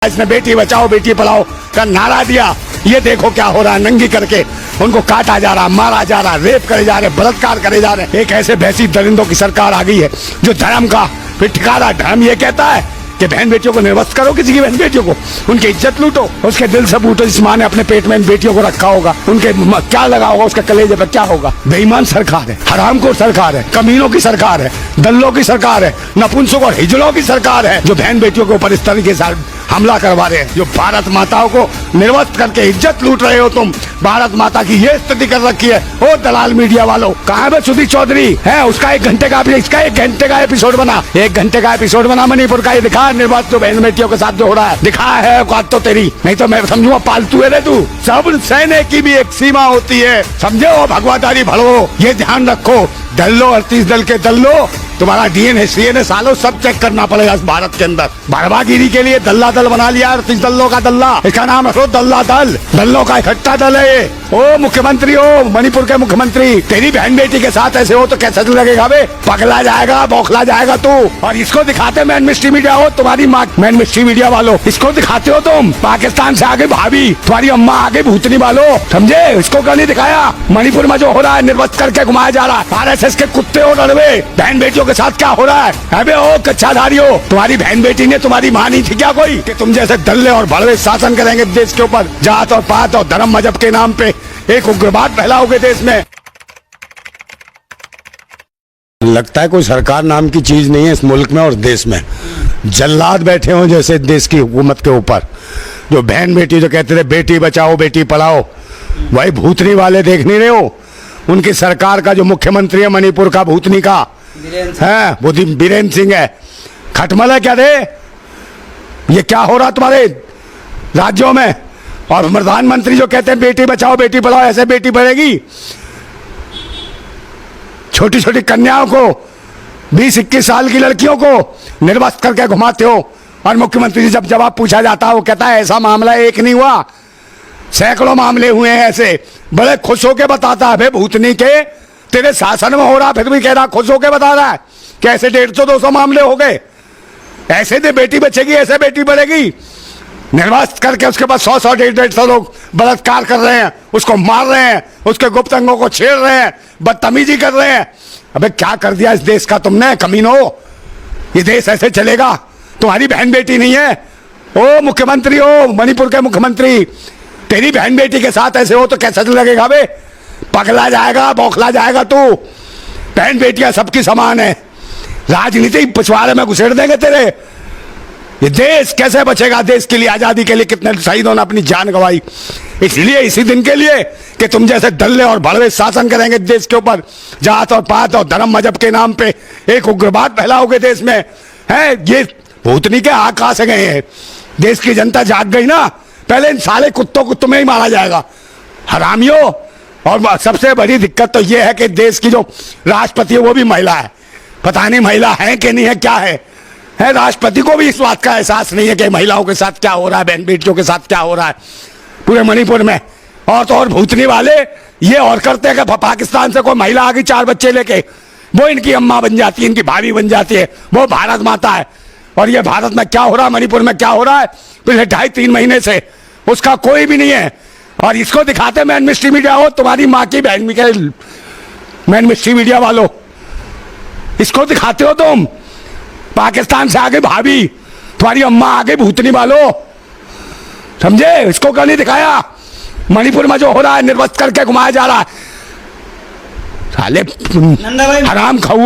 इसने बेटी बचाओ बेटी पढ़ाओ का नारा दिया। ये देखो क्या हो रहा है, नंगी करके उनको काटा जा रहा, मारा जा रहा, रेप करे जा रहे, बलात्कार करे जा रहे। एक ऐसे भैंसी दरिंदों की सरकार आ गई है जो धर्म का फिर ठिकाना धर्म ये कहता है कि बहन बेटियों को निर्वस्त करो, किसी की बहन बेटियों को उनकी इज्जत लूटो, उसके दिल से लूटो। जिस माँ ने अपने पेट में इन बेटियों को रखा होगा उनके क्या लगा होगा, उसके कलेजे पर क्या होगा। बेईमान सरकार है, हरामखोर सरकार है, कमीनों की सरकार है, दल्लों की सरकार है, नपुंसक और हिजड़ों की सरकार है जो बहन बेटियों के ऊपर इस तरीके से हमला करवा रहे हैं, जो भारत माताओं को निर्वस्त करके इज्जत लूट रहे हो तुम। भारत माता की ये स्थिति कर रखी है। ओ दलाल मीडिया वालों, कहाँ है सुधीर चौधरी है? उसका 1 घंटे का इसका 1 घंटे का एपिसोड बना, 1 घंटे का एपिसोड बना मणिपुर का। ये दिखा निर्वात जो बहन बेटियों के साथ जो हो रहा है, दिखा है औकात तो तेरी, नहीं तो मैं समझूंगा पालतू है रे तू। सब सहने की भी एक सीमा होती है, समझे हो भगवादारी भड़ो, ये ध्यान रखो। दल्लो 38 दल के दल्लो, तुम्हारा डीएनए सीएनए सालों सब चेक करना पड़ेगा इस भारत के अंदर। भड़वागिरी के लिए दल्ला दल बना लिया 38 दल्लों का दल्ला, इसका नाम रखो दल्ला दल, दल्लों का इकट्ठा दल है ये। ओ मुख्यमंत्री हो, मणिपुर के मुख्यमंत्री, तेरी बहन बेटी के साथ ऐसे हो तो कैसे लगेगा बे? पगला जाएगा, बौखला जाएगा तू। और इसको दिखाते मैन मिस्ट्री मीडिया हो, तुम्हारी माँ मैन मिस्ट्री मीडिया वालों, इसको दिखाते हो तुम। पाकिस्तान से आगे भाभी, तुम्हारी अम्मा आगे भूतनी वालों, समझे? इसको क्या नहीं दिखाया? मणिपुर में जो हो रहा है, निर्वस्त करके घुमाया जा रहा है। RSS के कुत्ते हो डरवे, बहन बेटियों के साथ क्या हो रहा है? अबे ओ कच्चाधारियों, तुम्हारी बहन बेटी ने तुम्हारी माँ नहीं थी क्या कोई कि तुम जैसे दल्ले और भड़वे शासन करेंगे देश के ऊपर? जात और पात और धर्म मजहब के नाम पे एक उग्रवाद फैलाओगे देश में। लगता है कोई सरकार नाम की चीज नहीं है इस मुल्क में और देश में। जल्लाद बैठे हो जैसे देश की हुकूमत के ऊपर, जो बहन बेटी जो कहते थे बेटी बचाओ बेटी पढ़ाओ, वही भूतनी वाले देख नहीं रहे हो। उनकी सरकार का जो मुख्यमंत्री है मणिपुर का भूतनी का है, वो बीरेन्द्र सिंह है। खटमल है क्या रे? ये क्या हो रहा तुम्हारे राज्यों में? और प्रधानमंत्री जो कहते हैं बेटी बचाओ बेटी पढ़ाओ, ऐसे बेटी बढ़ेगी? छोटी छोटी कन्याओं को, 20-21 साल की लड़कियों को निर्वस्त करके घुमाते हो। और मुख्यमंत्री जब जवाब पूछा जाता है वो कहता है ऐसा मामला एक नहीं हुआ, सैकड़ों मामले हुए हैं ऐसे। बड़े खुश होके बताता है, भूतनी के तेरे शासन में हो रहा, फिर भी कह रहा खुश होके बता रहा है कि ऐसे 150-200 मामले हो गए। ऐसे दे बेटी बचेगी, ऐसे बेटी बढ़ेगी। निर्वस्त करके उसके बाद 100-100, 150-150 लोग बलात्कार कर रहे हैं, उसको मार रहे हैं, उसके गुप्त अंगों को छेड़ रहे हैं, बदतमीजी कर रहे हैं। अबे क्या कर दिया इस देश का तुमने कमीनो? ये देश ऐसे चलेगा? तुम्हारी बहन बेटी नहीं है? ओ मुख्यमंत्री हो, मणिपुर के मुख्यमंत्री, तेरी बहन बेटी के साथ ऐसे हो तो कैसे लगेगा बे? पगला जाएगा, बौखला जाएगा तू। बहन बेटियां सबकी समान है, राजनीतिक पिछवाड़े में घुसेड़ देंगे तेरे। ये देश कैसे बचेगा? देश के लिए, आजादी के लिए कितने शहीदों ने अपनी जान गंवाई, इसलिए इसी दिन के लिए कि तुम जैसे दल्ले और भड़वे शासन करेंगे देश के ऊपर। जात और पात और धर्म मजहब के नाम पे एक उग्रवाद फैलाओगे देश में, है? ये भूतनी के हाथ कहां से गए हैं? देश की जनता जाग गई ना, पहले इन साले कुत्तों को तुम्हें ही मारा जाएगा, हरामियों। और सबसे बड़ी दिक्कत तो ये है कि देश की जो राष्ट्रपति है वो भी महिला है। पता नहीं महिला है कि नहीं है, क्या है? राष्ट्रपति को भी इस बात का एहसास नहीं है कि महिलाओं के साथ क्या हो रहा है, बहन बेटियों के साथ क्या हो रहा है पूरे मणिपुर में। और तो और भूतनी वाले ये और करते हैं कि पाकिस्तान से कोई महिला आ गई 4 बच्चे लेके, वो इनकी अम्मा बन जाती है, इनकी भाभी बन जाती है, वो भारत माता है। और ये भारत में क्या हो रहा है, मणिपुर में क्या हो रहा है पिछले 2.5-3 महीने से, उसका कोई भी नहीं है। और इसको दिखाते मैन मिस्ट्री मीडिया हो, तुम्हारी माँ की बहन मैन मिस्ट्री मीडिया वालों, इसको दिखाते हो तुम। पाकिस्तान से आगे भाभी, तुम्हारी अम्मा आगे भूतनी वालों, समझे? इसको क्या नहीं दिखाया? मणिपुर में जो हो रहा है, निर्वस्त करके घुमाया जा रहा है। साले हराम खाओ।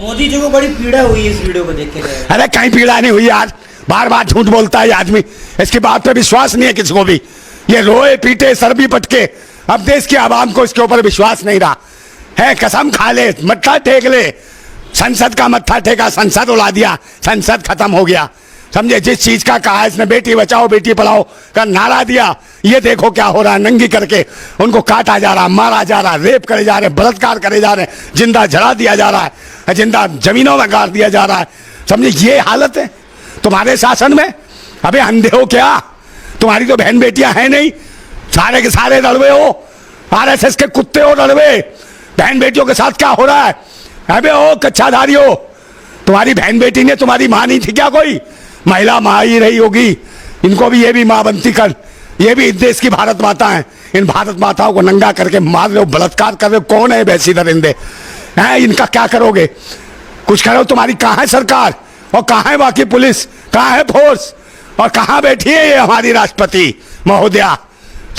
मोदी जी को बड़ी पीड़ा हुई इस वीडियो को देख के। अरे कहीं पीड़ा नहीं हुई यार, बार बार झूठ बोलता है आदमी, इसकी बात पे विश्वास नहीं है किसी को भी। ये रोए पीटे सर भी पटके, अब देश की आवाम को इसके ऊपर विश्वास नहीं रहा है। कसम खा ले, मत्था टेक ले, संसद का मत्था टेका, संसद उड़ा दिया, संसद खत्म हो गया, समझे? जिस चीज का कहा इसने बेटी बचाओ बेटी पढ़ाओ का नारा दिया, ये देखो क्या हो रहा है, नंगी करके उनको काटा जा रहा, मारा जा रहा, रेप करे जा रहे, बलात्कार करे जा रहे, जिंदा जला दिया जा रहा है, जिंदा जमीनों में गाड़ दिया जा रहा है, समझे? ये हालत है तुम्हारे शासन में। अबे अंधे हो क्या? तुम्हारी तो बहन बेटियां हैं नहीं, सारे के सारे लड़वे हो, RSS के कुत्ते हो लड़वे। बहन बेटियों के साथ क्या हो रहा है? अबे ओ कच्चाधारियों, तुम्हारी बहन बेटी ने तुम्हारी माँ नहीं थी क्या कोई? महिला माँ ही रही होगी, इनको भी ये भी माँ बनती कर, ये भी इस देश की भारत माता है। इन भारत माताओं को नंगा करके मार रहे हो, बलात्कार कर रहे हो। कौन है वैसी दरिंदे हैं? इनका क्या करोगे? कुछ करो। तुम्हारी कहाँ है सरकार और कहाँ है बाकी पुलिस, कहाँ है फोर्स और कहाँ बैठी है ये हमारी राष्ट्रपति महोदया?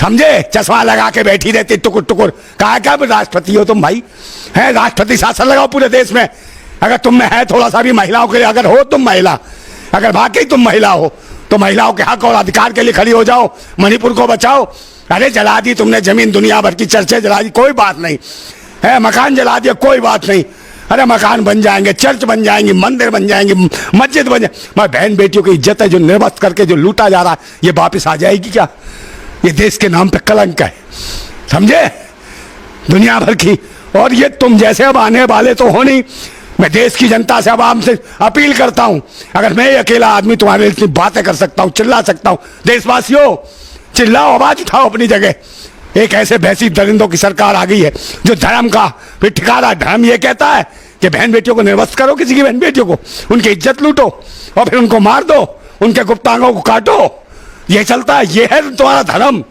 समझे? चश्मा लगा के बैठी रहती टुकुर टुकुर। कहा क्या राष्ट्रपति हो तुम भाई? है राष्ट्रपति शासन लगाओ पूरे देश में। अगर तुम में है थोड़ा सा भी महिलाओं के लिए, अगर हो तुम महिला, अगर वाकई तुम महिला हो तो महिलाओं के हक और अधिकार के लिए खड़ी हो जाओ। मणिपुर को बचाओ। अरे जला दी तुमने जमीन, दुनिया भर की चर्चें जला दी, कोई बात नहीं है। मकान जला दिया, कोई बात नहीं। अरे मकान बन जाएंगे, चर्च बन जाएंगी, मंदिर बन जाएंगे, मस्जिद बन जाए। मैं बहन बेटियों की इज्जत है जो निर्वस्त करके जो लूटा जा रहा है, ये वापिस आ जाएगी क्या? ये देश के नाम पे कलंक है, समझे? दुनिया भर की। और ये तुम जैसे अब आने वाले तो हो नहीं। मैं देश की जनता से, आवाम से अपील करता हूं, अगर मैं अकेला आदमी तुम्हारे लिए इतनी बातें कर सकता हूं, चिल्ला सकता हूं, देशवासियों चिल्लाओ, आवाज उठाओ अपनी जगह। एक ऐसे भैंसी दरिंदों की सरकार आ गई है जो धर्म का फिर ठिकाना, धर्म ये कहता है कि बहन बेटियों को निर्वस्त करो, किसी की बहन बेटियों को, उनकी इज्जत लूटो और फिर उनको मार दो, उनके गुप्तांगों को काटो। ये चलता है, ये है तुम्हारा धर्म।